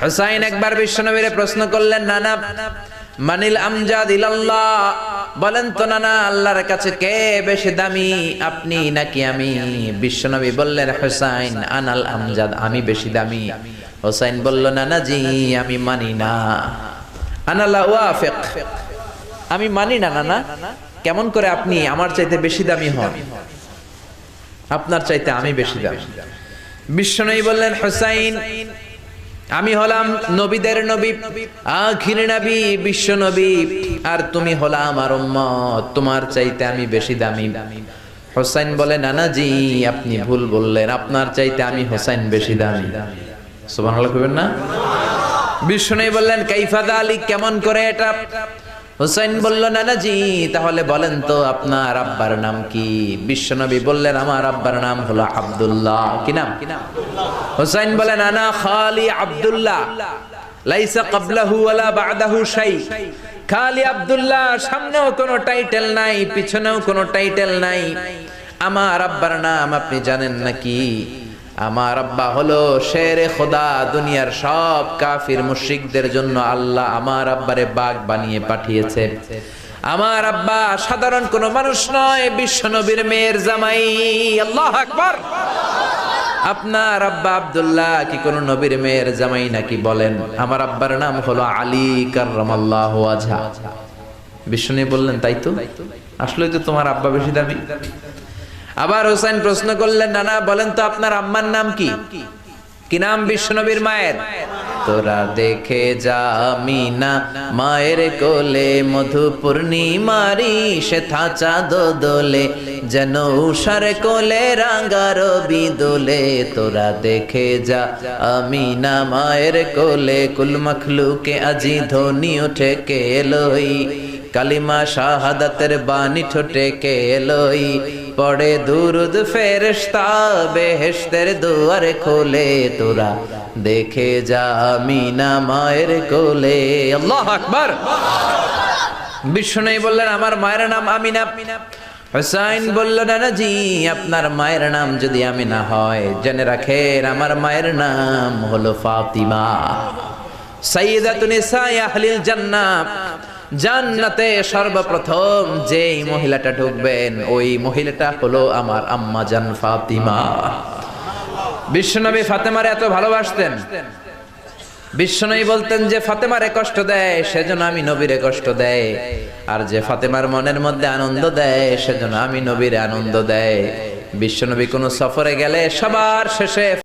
হুসাইন একবার বিশ্বনবীরে প্রশ্ন করলেন, নানা মানিল আমজাদ ইলাল্লাহ, বলেন তো নানা আল্লাহর কাছে কে বেশি দামি, আপনি নাকি আমি? বিশ্বনবী বললেন, হুসাইন আনাল আমজাদ, আমি বেশি দামি। হুসাইন বলল, নানা জি আমি মানি না, আনা লা ওয়াফিক, আমি মানি না নানা। কেমন করে আপনি আমার চাইতে বেশি দামি হন? আপনার চাইতে আমি বেশি দামি। বিশ্বনবী বললেন, হুসাইন আমি হলাম নবীদের নবী, আখির নবী বিশ্ব নবী, আর তুমি হলা আমার উম্মত, তোমার চাইতে আমি বেশি দামি। হুসাইন বলে, নানা জি আপনি ভুল বললেন, আপনার চাইতে আমি হুসাইন বেশি দামি। সুবহানাল্লাহ কইবেন না? বিশ্বনবী বললেন, কাইফা যালিক, কেমন করে এটা? হুসাইন বলল, নানা জি তাহলে বলেন তো আপনার আব্বার নাম কি? বিশ্বনবী বললেন, আমার আব্বার নাম হলো আব্দুল্লাহ। কি নাম? হুসাইন বলেন, আনা খালি আব্দুল্লাহ, লাইসা ক্বাবলাহু ওয়ালা বা'দাহু শাই। খালি আব্দুল্লাহ, সামনেও কোনো টাইটেল নাই, পিছনেও কোনো টাইটেল নাই। আমার আব্বার নাম আপনি জানেন নাকি? আমার আব্বা হলো শেরে খোদা, দুনিয়ার সব কাফির মুশরিকদের জন্য আল্লাহ আমার আব্বারে বাগ বানিয়ে পাঠিয়েছে। আমার আব্বা সাধারণ কোনো মানুষ নয়, বিশ্বনবীর মেয়ের জামাই। আল্লাহু আকবার। আপনার আব্বা আব্দুল্লাহ কি কোন নবীর মেয়ের জামাই নাকি? বলেন। আমার আব্বার নাম হলো আলী কাররামাল্লাহু ওয়াজহা। বিশ্বনবী বললেন, তাই তো, আসলে তো তোমার আব্বা বেশি দামি। আবার হুসাইন প্রশ্ন করলেন, নানা বলেন তো আপনার আম্মার নাম কি? কি নাম বিশ্বনবীর মায়ের? তোরা দেখে যা আমিনা মায়ের কোলে, মধু পূর্ণিমারি সেথা চাঁদ দোলে, যেন উষার কোলে রাঙা রবি দোলে। তোরা দেখে যা আমিনা মায়ের কোলে, কুল মখলুকে আজি ধ্বনি ওঠে কে এলোই, কালিমা শাহাদাতের বাণী ঠোঁটে কে এলোই, পড়ে দুরুদ ফেরেশতা বেহেশতের দুয়ার খোলে। তোরা দেখে যা আমিনা মায়ের কোলে। আল্লাহু আকবার। বিশ্বনবী বললেন, আমার মায়ের নাম আমিনা। হুসাইন বলল, নানা জি আপনার মায়ের নাম যদি আমিনা হয়, জেনে রাখেন আমার মায়ের নাম হলো ফাতিমা, সাইয়্যিদাতুন নিসাই আহলিল জান্নাহ। জান্নাতে সর্বপ্রথম যেই মহিলাটা ঢুকবেন, ওই মহিলাটা হলো আমার আম্মা জান ফাতিমা। বিশ্বনবী ফাতেমারে এত ভালোবাসতেন, বিশ্বনবী বলতেন যে ফাতেমারে কষ্ট দেয় সেজন্য আমি নবীরে কষ্ট দেয়, আর যে ফাতেমার মনের মধ্যে আনন্দ দেয় সেজন্য আমি নবীরে আনন্দ দেয়। বিশ্বনবী কোনো সফরে গেলে সবার শেষে